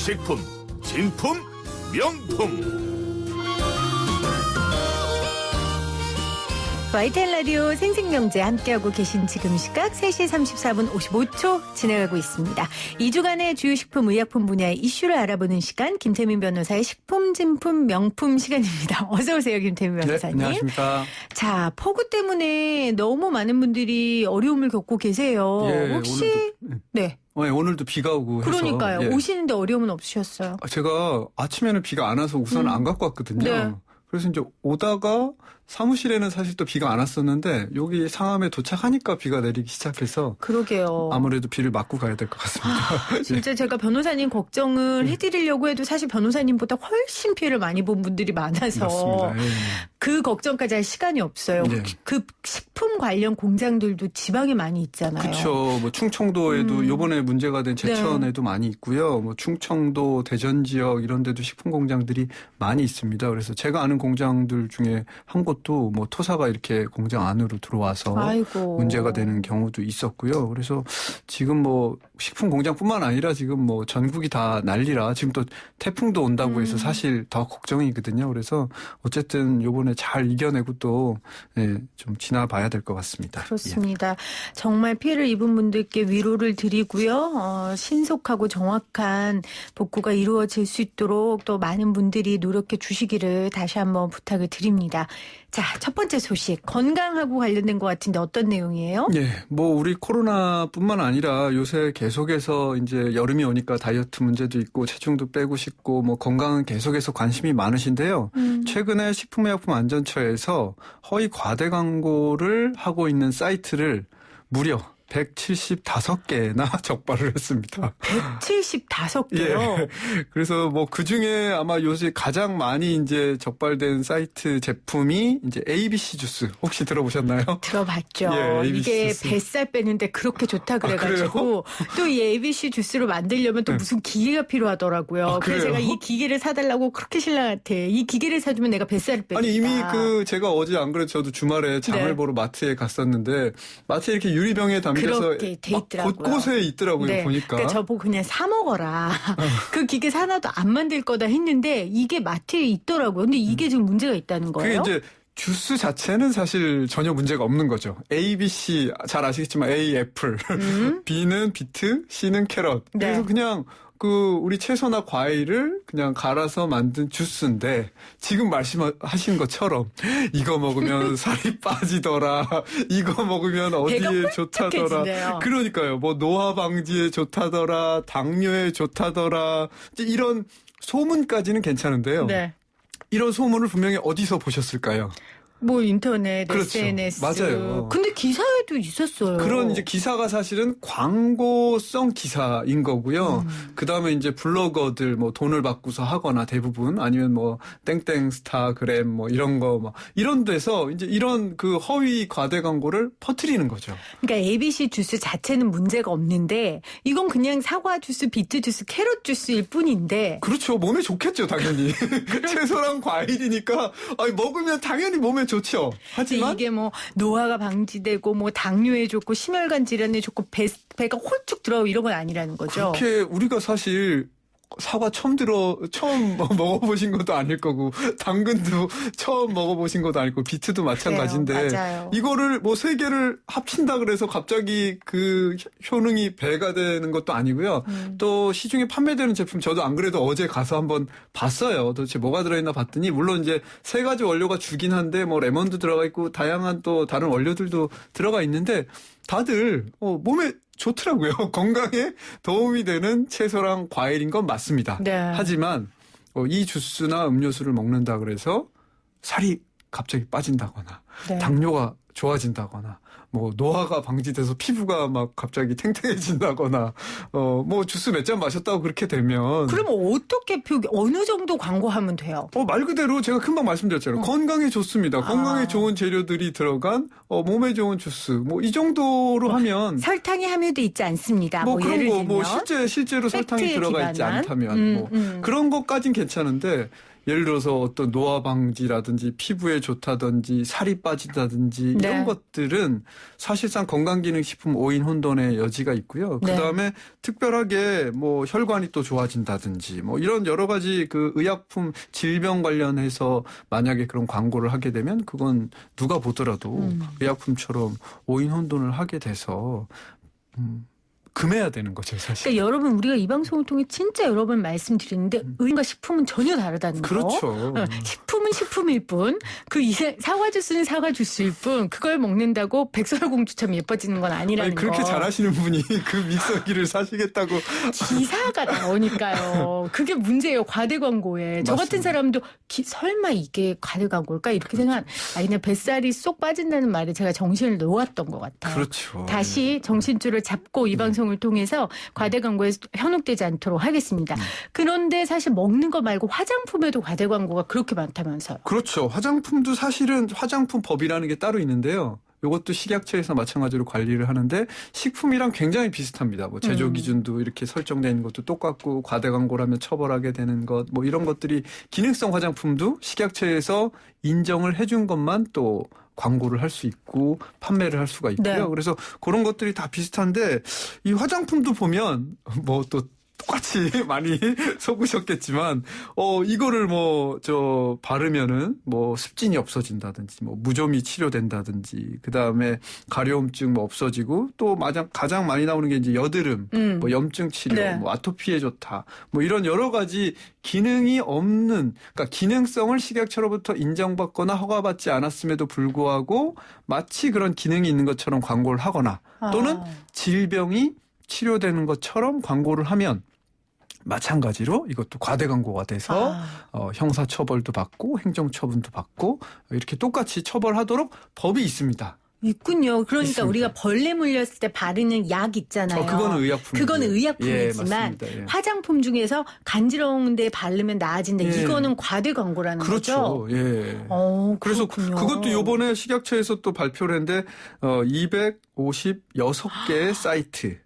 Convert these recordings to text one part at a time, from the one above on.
식품, 진품, 명품. YTN 라디오 생생명제 함께하고 계신 지금 시각 3시 34분 55초 지나가고 있습니다. 2주간의 주요 식품 의약품 분야의 이슈를 알아보는 시간, 김태민 변호사의 식품, 진품, 명품 시간입니다. 어서 오세요, 김태민 변호사님. 네, 안녕하십니까. 자, 폭우 때문에 너무 많은 분들이 어려움을 겪고 계세요. 예, 혹시 네. 오늘도 비가 오고 해서. 그러니까요. 예. 오시는데 어려움은 없으셨어요? 제가 아침에는 비가 안 와서 우산을 안 갖고 왔거든요. 네. 그래서 이제 오다가 사무실에는 사실 또 비가 안 왔었는데 여기 상암에 도착하니까 비가 내리기 시작해서 그러게요. 아무래도 비를 맞고 가야 될 것 같습니다. 진짜 제가 변호사님 걱정을 해드리려고 해도 사실 변호사님보다 훨씬 피해를 많이 본 분들이 많아서 맞습니다. 예. 그 걱정까지 할 시간이 없어요. 네. 그 식품 관련 공장들도 지방에 많이 있잖아요. 그렇죠. 뭐 충청도에도 이번에 문제가 된 제천에도 많이 있고요. 뭐 충청도, 대전 지역 이런 데도 식품 공장들이 많이 있습니다. 그래서 제가 아는 공장들 중에 한 곳도 뭐 토사가 이렇게 공장 안으로 들어와서 아이고. 문제가 되는 경우도 있었고요. 그래서 지금 뭐 식품 공장뿐만 아니라 지금 뭐 전국이 다 난리라 지금 또 태풍도 온다고 해서 사실 더 걱정이거든요. 그래서 어쨌든 요번에 잘 이겨내고 또 좀 지나봐야 될 것 같습니다. 그렇습니다. 정말 피해를 입은 분들께 위로를 드리고요. 신속하고 정확한 복구가 이루어질 수 있도록 또 많은 분들이 노력해 주시기를 다시 한번 부탁을 드립니다. 자, 첫 번째 소식. 건강하고 관련된 것 같은데 어떤 내용이에요? 예, 뭐 우리 코로나뿐만 아니라 요새 계속해서 이제 여름이 오니까 다이어트 문제도 있고 체중도 빼고 싶고 뭐 건강은 계속해서 관심이 많으신데요. 최근에 식품의약품안전처에서 허위 과대 광고를 하고 있는 사이트를 무려 175개나 적발을 했습니다. 175개요? 예. 그래서 뭐 그 중에 아마 요새 가장 많이 이제 적발된 사이트 제품이 이제 ABC 주스. 혹시 들어보셨나요? 들어봤죠. 예, ABC 이게 주스. 뱃살 빼는데 그렇게 좋다 그래가지고 또 이 ABC 주스로 만들려면 또 무슨 기계가 필요하더라고요. 그래서 그래요? 제가 이 기계를 사달라고 그렇게 신랑한테 이 기계를 사주면 내가 뱃살을 빼겠다. 아니 이미 제가 어제 안 그래도 저도 주말에 장을 네. 보러 마트에 갔었는데 마트에 이렇게 유리병에 담겨서 그렇게 돼 막 있더라고요. 곳곳에 있더라고요. 네. 보니까. 그러니까 저보고 그냥 사 먹어라. 그 기계 사놔도 안 만들 거다 했는데 이게 마트에 있더라고요. 근데 이게 지금 문제가 있다는 거예요? 그게 이제 주스 자체는 사실 전혀 문제가 없는 거죠. A, B, C 잘 아시겠지만 A 애플, B는 비트, C는 캐럿. 네. 그래서 그냥 우리 채소나 과일을 그냥 갈아서 만든 주스인데 지금 말씀하신 것처럼 이거 먹으면 살이 빠지더라. 이거 먹으면 어디에 좋다더라. 홀쭉해지네요. 그러니까요. 뭐 노화 방지에 좋다더라. 당뇨에 좋다더라. 이제 이런 소문까지는 괜찮은데요. 네. 이런 소문을 분명히 어디서 보셨을까요? 뭐 인터넷, 그렇죠. SNS. 맞아요. 근데 기사에도 있었어요. 그런 이제 기사가 사실은 광고성 기사인 거고요. 그다음에 이제 블로거들 뭐 돈을 받고서 하거나 대부분 아니면 뭐 땡땡 스타그램 뭐 이런 거 뭐 이런 데서 이제 이런 그 허위 과대 광고를 퍼뜨리는 거죠. 그러니까 ABC 주스 자체는 문제가 없는데 이건 그냥 사과 주스, 비트 주스, 캐럿 주스일 뿐인데 그렇죠. 몸에 좋겠죠, 당연히. 채소랑 과일이니까 아니, 먹으면 당연히 몸에 좋죠. 하지만 이게 뭐 노화가 방지되고 뭐 당뇨에 좋고 심혈관 질환에 좋고 배가 홀쭉 들어오고 이런 건 아니라는 거죠. 그렇게 우리가 사실 사과 처음 먹어보신 것도 아닐 거고 당근도 처음 먹어보신 것도 아니고 비트도 마찬가지인데 그래요. 맞아요. 이거를 뭐 세 개를 합친다 그래서 갑자기 그 효능이 배가 되는 것도 아니고요. 또 시중에 판매되는 제품 저도 안 그래도 어제 가서 한번 봤어요. 도대체 뭐가 들어있나 봤더니 물론 이제 세 가지 원료가 주긴 한데 뭐 레몬도 들어가 있고 다양한 또 다른 원료들도 들어가 있는데 다들 몸에 좋더라고요. 건강에 도움이 되는 채소랑 과일인 건 맞습니다. 네. 하지만 이 주스나 음료수를 먹는다 그래서 살이 갑자기 빠진다거나 네. 당뇨가 좋아진다거나 뭐 노화가 방지돼서 피부가 막 갑자기 탱탱해진다거나 뭐 주스 몇 잔 마셨다고 그렇게 되면 그럼 어떻게 어느 정도 광고하면 돼요? 말 그대로 제가 금방 말씀드렸잖아요. 건강에 좋습니다. 건강에 좋은 재료들이 들어간 몸에 좋은 주스 뭐 이 정도로 하면 설탕이 함유돼 있지 않습니다. 뭐 그런 예를 거 들면 실제로 설탕이 팩트에 들어가 있지 기반한? 않다면 그런 것까진 괜찮은데 예를 들어서 어떤 노화 방지라든지 피부에 좋다든지 살이 빠지다든지 네. 이런 것들은 사실상 건강기능식품 5인 혼돈의 여지가 있고요. 네. 그다음에 특별하게 뭐 혈관이 또 좋아진다든지 뭐 이런 여러 가지 그 의약품 질병 관련해서 만약에 그런 광고를 하게 되면 그건 누가 보더라도 의약품처럼 5인 혼돈을 하게 돼서 금해야 되는 거죠, 사실. 그러니까 여러분 우리가 이 방송을 통해 진짜 여러 번 말씀드리는데 의료과 식품은 전혀 다르다는 거. 그렇죠. 식품은 식품일 뿐, 그 사과 주스는 사과 주스일 뿐, 그걸 먹는다고 백설공주처럼 예뻐지는 건 아니라는 아니, 그렇게 거. 잘하시는 분이 그 믹서기를 사시겠다고. 기사가 나오니까요. 그게 문제예요. 과대 광고에. 저 같은 맞습니다. 사람도 설마 이게 과대 광고일까 이렇게 생각. 그냥 뱃살이 쏙 빠진다는 말에 제가 정신을 놓았던 것 같아요. 그렇죠. 다시 정신줄을 잡고 이 방송을 통해서 과대 광고에 현혹되지 않도록 하겠습니다. 그런데 사실 먹는 거 말고 화장품에도 과대 광고가 그렇게 많다면서요. 그렇죠. 화장품도 사실은 화장품 법이라는 게 따로 있는데요. 이것도 식약처에서 마찬가지로 관리를 하는데 식품이랑 굉장히 비슷합니다. 뭐 제조 기준도 이렇게 설정되어 있는 것도 똑같고 과대 광고라면 처벌하게 되는 것 뭐 이런 것들이 기능성 화장품도 식약처에서 인정을 해준 것만 또 광고를 할 수 있고 판매를 할 수가 있고요. 네. 그래서 그런 것들이 다 비슷한데 이 화장품도 보면 뭐 또 똑같이 많이 속으셨겠지만, 이거를 바르면은 습진이 없어진다든지, 무좀이 치료된다든지, 그 다음에 가려움증 없어지고, 또 가장 많이 나오는 게 이제 여드름, 염증 치료, 네. 아토피에 좋다, 이런 여러 가지 기능이 없는, 그러니까 기능성을 식약처로부터 인정받거나 허가받지 않았음에도 불구하고 마치 그런 기능이 있는 것처럼 광고를 하거나 또는 질병이 치료되는 것처럼 광고를 하면 마찬가지로 이것도 과대 광고가 돼서 형사처벌도 받고 행정처분도 받고 이렇게 똑같이 처벌하도록 법이 있습니다. 있군요. 그러니까 있습니다. 우리가 벌레 물렸을 때 바르는 약 있잖아요. 그거는 의약품. 그거는 의약품이지만 예, 화장품 중에서 간지러운 데 바르면 나아진다. 예. 이거는 과대 광고라는 그렇죠. 거죠. 예. 그렇군요. 그래서 그것도 이번에 식약처에서 또 발표를 했는데 256개의 사이트를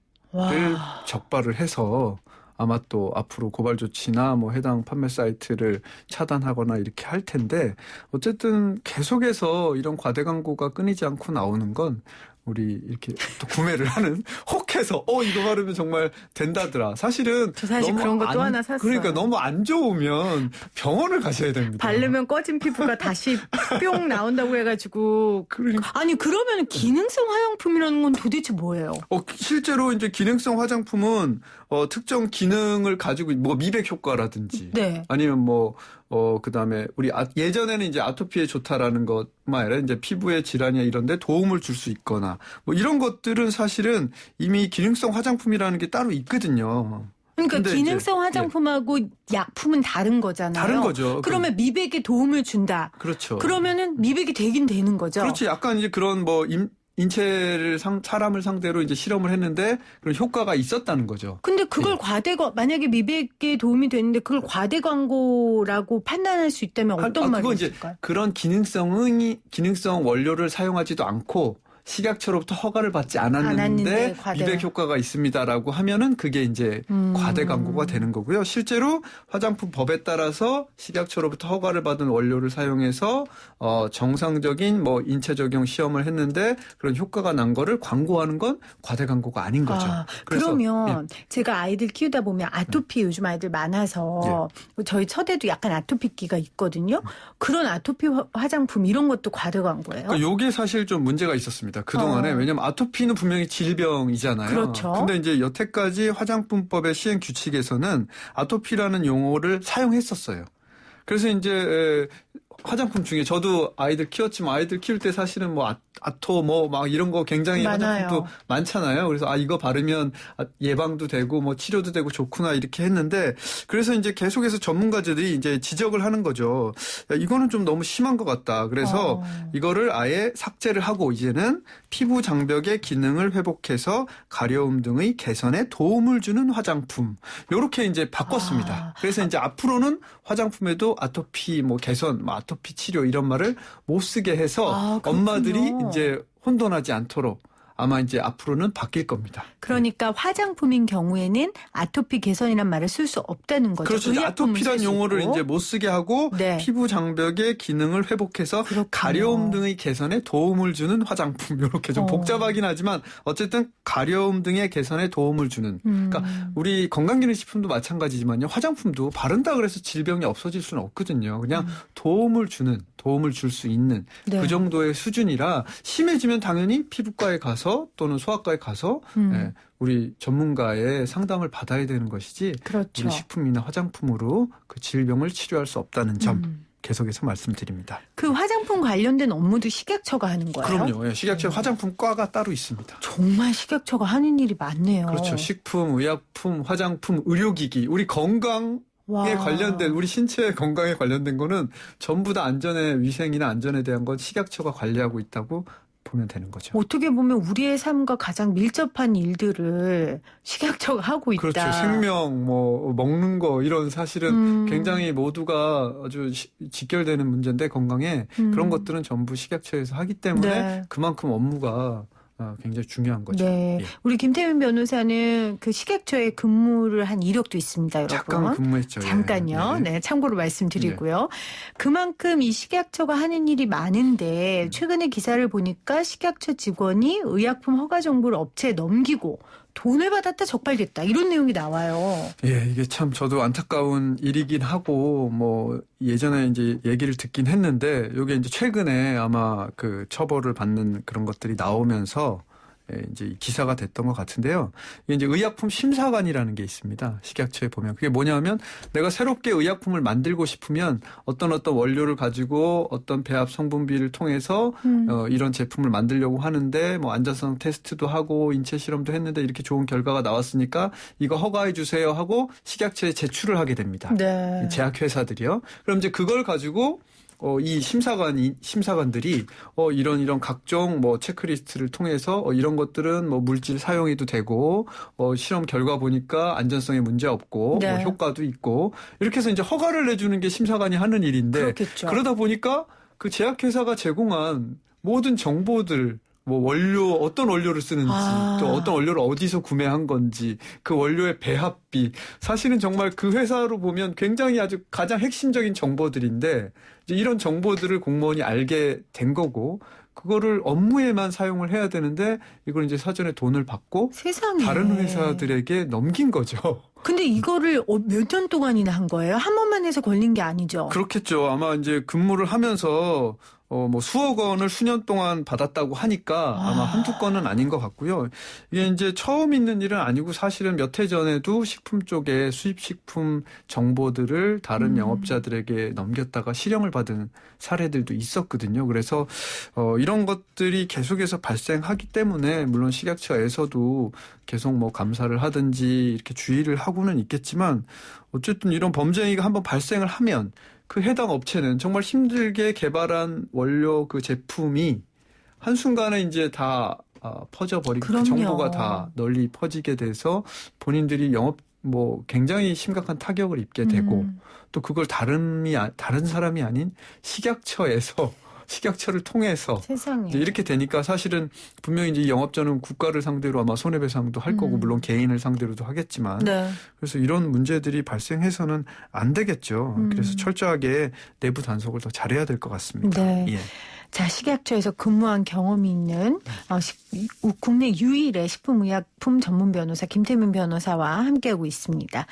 적발을 해서 아마 또 앞으로 고발 조치나 해당 판매 사이트를 차단하거나 이렇게 할 텐데 어쨌든 계속해서 이런 과대 광고가 끊이지 않고 나오는 건 우리 이렇게 또 구매를 하는 혹해서 이거 바르면 정말 된다더라. 사실은 저 사실 그런 거 또 하나 샀어요. 그러니까 너무 안 좋으면 병원을 가셔야 됩니다. 바르면 꺼진 피부가 다시 뿅 나온다고 해가지고 아니 그러면 기능성 화장품이라는 건 도대체 뭐예요? 실제로 이제 기능성 화장품은 특정 기능을 가지고 미백 효과라든지 네. 아니면 그다음에 우리 예전에는 이제 아토피에 좋다라는 것만 아니라 이제 피부의 질환이나 이런 데 도움을 줄 수 있거나 이런 것들은 사실은 이미 기능성 화장품이라는 게 따로 있거든요. 그러니까 기능성 화장품하고 약품은 다른 거잖아요. 다른 거죠. 그러면 미백에 도움을 준다. 그렇죠. 그러면은 미백이 되긴 되는 거죠. 그렇지. 약간 이제 그런 인체를 사람을 상대로 이제 실험을 했는데 그런 효과가 있었다는 거죠. 근데 그걸 만약에 미백에 도움이 되는데 그걸 과대 광고라고 판단할 수 있다면 어떤 말이 있을까요? 그런 기능성 원료를 사용하지도 않고 식약처로부터 허가를 받지 않았는데 미백 효과가 있습니다라고 하면은 그게 이제 과대 광고가 되는 거고요. 실제로 화장품 법에 따라서 식약처로부터 허가를 받은 원료를 사용해서 정상적인 인체 적용 시험을 했는데 그런 효과가 난 거를 광고하는 건 과대 광고가 아닌 거죠. 그러면 제가 아이들 키우다 보면 아토피 요즘 아이들 많아서 저희 처대도 약간 아토피기가 있거든요. 그런 아토피 화장품 이런 것도 과대 광고예요? 그러니까 이게 사실 좀 문제가 있었습니다. 그동안에. 왜냐하면 아토피는 분명히 질병이잖아요. 그렇죠. 근데 이제 여태까지 화장품법의 시행 규칙에서는 아토피라는 용어를 사용했었어요. 그래서 이제 화장품 중에 저도 아이들 키웠지만 아이들 키울 때 사실은 아토 막 이런 거 굉장히 많아요. 화장품도 많잖아요. 그래서 이거 바르면 예방도 되고 치료도 되고 좋구나 이렇게 했는데 그래서 이제 계속해서 전문가들이 이제 지적을 하는 거죠. 야, 이거는 좀 너무 심한 것 같다. 그래서 이거를 아예 삭제를 하고 이제는 피부 장벽의 기능을 회복해서 가려움 등의 개선에 도움을 주는 화장품 이렇게 이제 바꿨습니다. 그래서 이제 앞으로는 화장품에도 아토피 개선, 아토피 치료 이런 말을 못 쓰게 해서 엄마들이 이제 혼돈하지 않도록 아마 이제 앞으로는 바뀔 겁니다. 그러니까 화장품인 경우에는 아토피 개선이란 말을 쓸 수 없다는 거죠. 그렇죠. 아토피란 용어를 이제 못 쓰게 하고 네. 피부 장벽의 기능을 회복해서 그렇군요. 가려움 등의 개선에 도움을 주는 화장품. 이렇게 좀 복잡하긴 하지만 어쨌든 가려움 등의 개선에 도움을 주는. 그러니까 우리 건강기능식품도 마찬가지지만요. 화장품도 바른다 그래서 질병이 없어질 수는 없거든요. 그냥 도움을 줄 수 있는 네. 그 정도의 수준이라 심해지면 당연히 피부과에 가서 또는 소아과에 가서 우리 전문가의 상담을 받아야 되는 것이지 그렇죠. 우리 식품이나 화장품으로 그 질병을 치료할 수 없다는 점 계속해서 말씀드립니다. 그 화장품 관련된 업무도 식약처가 하는 거예요? 그럼요. 예, 식약처 화장품과가 따로 있습니다. 정말 식약처가 하는 일이 많네요. 그렇죠. 식품, 의약품, 화장품, 의료기기, 우리 건강 에 관련된 우리 신체 건강에 관련된 거는 전부 다 안전에 위생이나 안전에 대한 건 식약처가 관리하고 있다고 보면 되는 거죠. 어떻게 보면 우리의 삶과 가장 밀접한 일들을 식약처가 하고 있다. 그렇죠. 생명, 뭐 먹는 거 이런 사실은 굉장히 모두가 아주 직결되는 문제인데 건강에 그런 것들은 전부 식약처에서 하기 때문에 네. 그만큼 업무가 굉장히 중요한 거죠. 네, 예. 우리 김태민 변호사는 그 식약처에 근무를 한 이력도 있습니다, 여러분. 잠깐 근무했죠. 잠깐요. 예. 네, 참고로 말씀드리고요. 그만큼 이 식약처가 하는 일이 많은데 최근에 기사를 보니까 식약처 직원이 의약품 허가 정보를 업체에 넘기고 돈을 받았다 적발됐다 이런 내용이 나와요. 예, 이게 참 저도 안타까운 일이긴 하고 뭐 예전에 이제 얘기를 듣긴 했는데 이게 이제 최근에 아마 그 처벌을 받는 그런 것들이 나오면서 이제 기사가 됐던 것 같은데요. 이게 이제 의약품 심사관이라는 게 있습니다. 식약처에 보면 그게 뭐냐면 내가 새롭게 의약품을 만들고 싶으면 어떤 원료를 가지고 어떤 배합 성분비를 통해서 이런 제품을 만들려고 하는데 뭐 안전성 테스트도 하고 인체 실험도 했는데 이렇게 좋은 결과가 나왔으니까 이거 허가해 주세요 하고 식약처에 제출을 하게 됩니다. 네. 제약회사들이요. 그럼 이제 그걸 가지고 이 심사관들이 이런 각종 뭐 체크리스트를 통해서 이런 것들은 뭐 물질 사용해도 되고 실험 결과 보니까 안전성에 문제 없고 네. 뭐 효과도 있고 이렇게 해서 이제 허가를 내주는 게 심사관이 하는 일인데 그렇겠죠. 그러다 보니까 그 제약회사가 제공한 모든 정보들 뭐 어떤 원료를 쓰는지 또 어떤 원료를 어디서 구매한 건지 그 원료의 배합비 사실은 정말 그 회사로 보면 굉장히 아주 가장 핵심적인 정보들인데 이제 이런 정보들을 공무원이 알게 된 거고 그거를 업무에만 사용을 해야 되는데 이걸 이제 사전에 돈을 받고 세상에. 다른 회사들에게 넘긴 거죠. 근데 이거를 몇 년 동안이나 한 거예요? 한 번만 해서 걸린 게 아니죠? 그렇겠죠. 아마 이제 근무를 하면서 뭐 수억 원을 수년 동안 받았다고 하니까 아마 한두 건은 아닌 것 같고요. 이게 이제 처음 있는 일은 아니고 사실은 몇 해 전에도 식품 쪽에 수입식품 정보들을 다른 영업자들에게 넘겼다가 실형을 받은 사례들도 있었거든요. 그래서 이런 것들이 계속해서 발생하기 때문에 물론 식약처에서도 계속 뭐 감사를 하든지 이렇게 주의를 하고는 있겠지만 어쨌든 이런 범죄 행위가 한번 발생을 하면 그 해당 업체는 정말 힘들게 개발한 원료 그 제품이 한순간에 이제 다 퍼져버리고 그 정보가 다 널리 퍼지게 돼서 본인들이 뭐 굉장히 심각한 타격을 입게 되고 또 그걸 다른 사람이 아닌 식약처를 통해서 세상에. 이제 이렇게 되니까 사실은 분명히 이제 영업자는 국가를 상대로 아마 손해배상도 할 거고 물론 개인을 상대로도 하겠지만 네. 그래서 이런 문제들이 발생해서는 안 되겠죠. 그래서 철저하게 내부 단속을 더 잘해야 될 것 같습니다. 네. 예. 자, 식약처에서 근무한 경험이 있는 국내 유일의 식품의약품 전문 변호사 김태민 변호사와 함께하고 있습니다.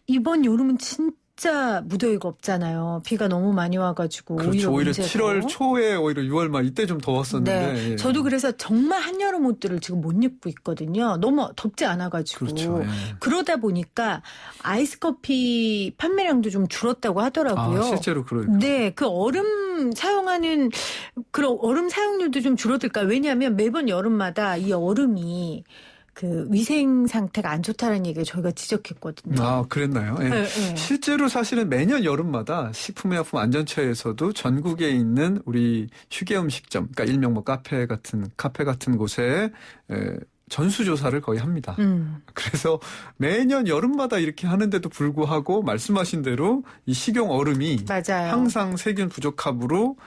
이번 여름은 진짜 무더위가 없잖아요. 비가 너무 많이 와가지고 그렇죠. 오히려 문제고. 7월 초에 오히려 6월 말 이때 좀 더웠었는데. 네. 예. 저도 그래서 정말 한여름 옷들을 지금 못 입고 있거든요. 너무 덥지 않아가지고. 그렇죠. 예. 그러다 보니까 아이스커피 판매량도 좀 줄었다고 하더라고요. 실제로 그래요. 네, 그 얼음 사용률도 좀 줄어들까요? 왜냐하면 매번 여름마다 이 얼음이 그 위생 상태가 안 좋다는 얘기를 저희가 지적했거든요. 그랬나요? 예. 네, 네. 실제로 사실은 매년 여름마다 식품의약품안전처에서도 전국에 있는 우리 휴게음식점, 그러니까 일명 뭐 카페 같은 곳에 전수조사를 거의 합니다. 그래서 매년 여름마다 이렇게 하는데도 불구하고 말씀하신 대로 이 식용 얼음이 맞아요. 항상 세균 부족합으로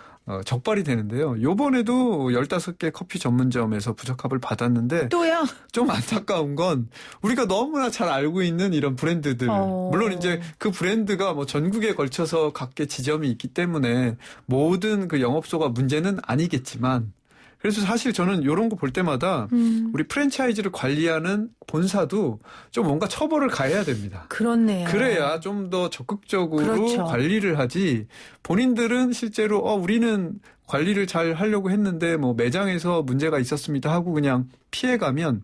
적발이 되는데요. 요번에도 15개 커피 전문점에서 부적합을 받았는데 또요? 좀 안타까운 건 우리가 너무나 잘 알고 있는 이런 브랜드들. 물론 이제 그 브랜드가 뭐 전국에 걸쳐서 각계 지점이 있기 때문에 모든 그 영업소가 문제는 아니겠지만 그래서 사실 저는 이런 거 볼 때마다 우리 프랜차이즈를 관리하는 본사도 좀 뭔가 처벌을 가해야 됩니다. 그렇네요. 그래야 좀 더 적극적으로 그렇죠. 관리를 하지 본인들은 실제로 우리는 관리를 잘 하려고 했는데 뭐 매장에서 문제가 있었습니다 하고 그냥 피해가면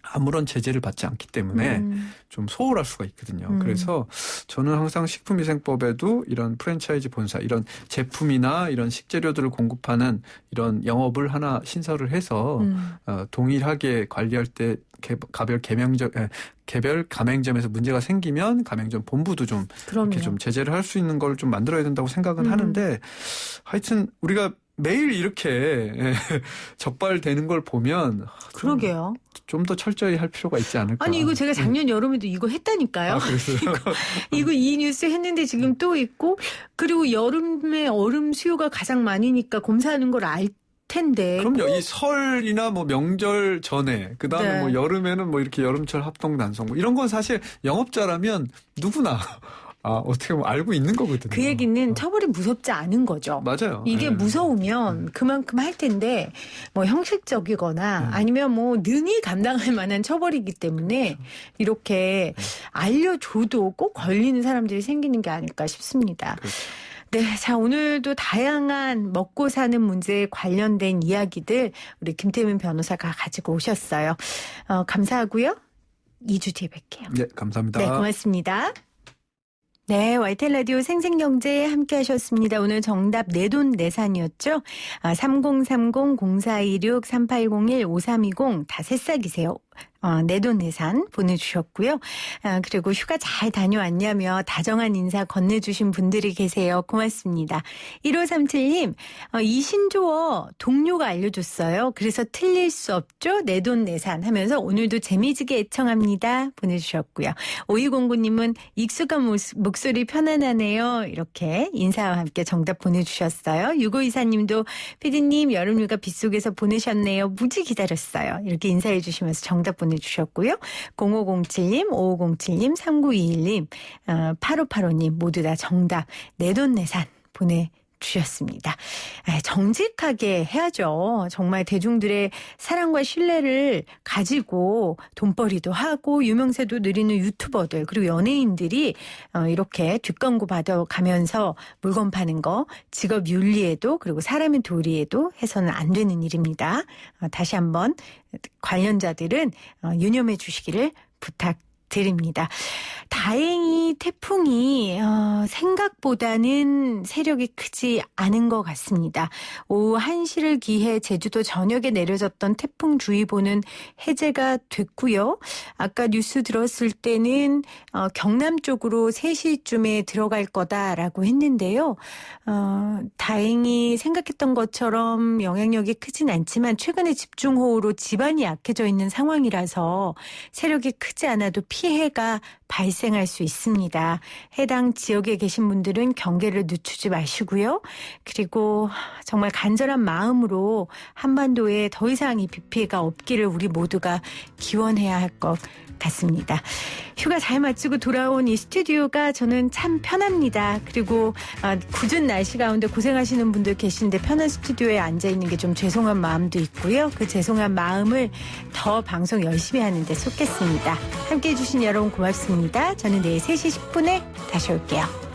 아무런 제재를 받지 않기 때문에 좀 소홀할 수가 있거든요. 그래서 저는 항상 식품위생법에도 이런 프랜차이즈 본사, 이런 제품이나 이런 식재료들을 공급하는 이런 영업을 하나 신설을 해서 동일하게 관리할 때 개별 가맹점에서 문제가 생기면 가맹점 본부도 좀 이렇게 좀 제재를 할 수 있는 걸 좀 만들어야 된다고 생각은 하는데 하여튼 우리가 매일 이렇게 적발되는 걸 보면 그러게요. 좀 더 철저히 할 필요가 있지 않을까. 아니 이거 제가 작년 여름에도 이거 했다니까요. 그랬어요? 이거 이 뉴스 했는데 지금 또 있고 그리고 여름에 얼음 수요가 가장 많으니까 검사하는 걸 알 텐데. 그럼요. 이 설이나 뭐 명절 전에 그다음에 네. 뭐 여름에는 뭐 이렇게 여름철 합동 단속 뭐 이런 건 사실 영업자라면 누구나 어떻게 보면 알고 있는 거거든요. 그 얘기는 처벌이 무섭지 않은 거죠. 맞아요. 이게 네. 무서우면 그만큼 할 텐데 뭐 형식적이거나 아니면 뭐 능히 감당할 만한 처벌이기 때문에 이렇게 알려줘도 꼭 걸리는 사람들이 생기는 게 아닐까 싶습니다. 그렇죠. 네, 자 오늘도 다양한 먹고 사는 문제에 관련된 이야기들 우리 김태민 변호사가 가지고 오셨어요. 감사하고요. 2주 뒤에 뵐게요. 네, 감사합니다. 네, 고맙습니다. 네, YTN 라디오 생생경제 함께 하셨습니다. 오늘 정답 내돈내산이었죠. 3030-0426-3801-5320 다 새싹이세요. 내돈내산 보내주셨고요. 그리고 휴가 잘 다녀왔냐며 다정한 인사 건네주신 분들이 계세요. 고맙습니다. 1537님, 이신조어 동료가 알려줬어요. 그래서 틀릴 수 없죠. 내돈내산 하면서 오늘도 재미지게 애청합니다. 보내주셨고요. 5209님은 익숙한 목소리 편안하네요. 이렇게 인사와 함께 정답 보내주셨어요. 6524님도 피디님 여름휴가 빗속에서 보내셨네요. 무지 기다렸어요. 이렇게 인사해 주시면서 정답 보내주셨고요. 0507님, 5507님, 3921님, 8585님 모두 다 정답 내돈내산 보내주셨습니다. 정직하게 해야죠. 정말 대중들의 사랑과 신뢰를 가지고 돈벌이도 하고 유명세도 누리는 유튜버들 그리고 연예인들이 이렇게 뒷광고 받아가면서 물건 파는 거 직업 윤리에도 그리고 사람의 도리에도 해서는 안 되는 일입니다. 다시 한번 관련자들은 유념해 주시기를 부탁드립니다. 다행히 태풍이 생각보다는 세력이 크지 않은 것 같습니다. 오후 1시를 기해 제주도 전역에 내려졌던 태풍주의보는 해제가 됐고요. 아까 뉴스 들었을 때는 경남 쪽으로 3시쯤에 들어갈 거다라고 했는데요. 다행히 생각했던 것처럼 영향력이 크진 않지만 최근에 집중호우로 지반이 약해져 있는 상황이라서 세력이 크지 않아도 피해가 발생할 수 있습니다. 해당 지역에 계신 분들은 경계를 늦추지 마시고요. 그리고 정말 간절한 마음으로 한반도에 더 이상 이 비 피해가 없기를 우리 모두가 기원해야 할 것 같습니다. 휴가 잘 마치고 돌아온 이 스튜디오가 저는 참 편합니다. 그리고 굳은 날씨 가운데 고생하시는 분들 계신데 편한 스튜디오에 앉아있는 게 좀 죄송한 마음도 있고요. 그 죄송한 마음을 더 방송 열심히 하는 데 쏟겠습니다. 함께해 주신 여러분 고맙습니다. 저는 내일 3시 10분에 다시 올게요.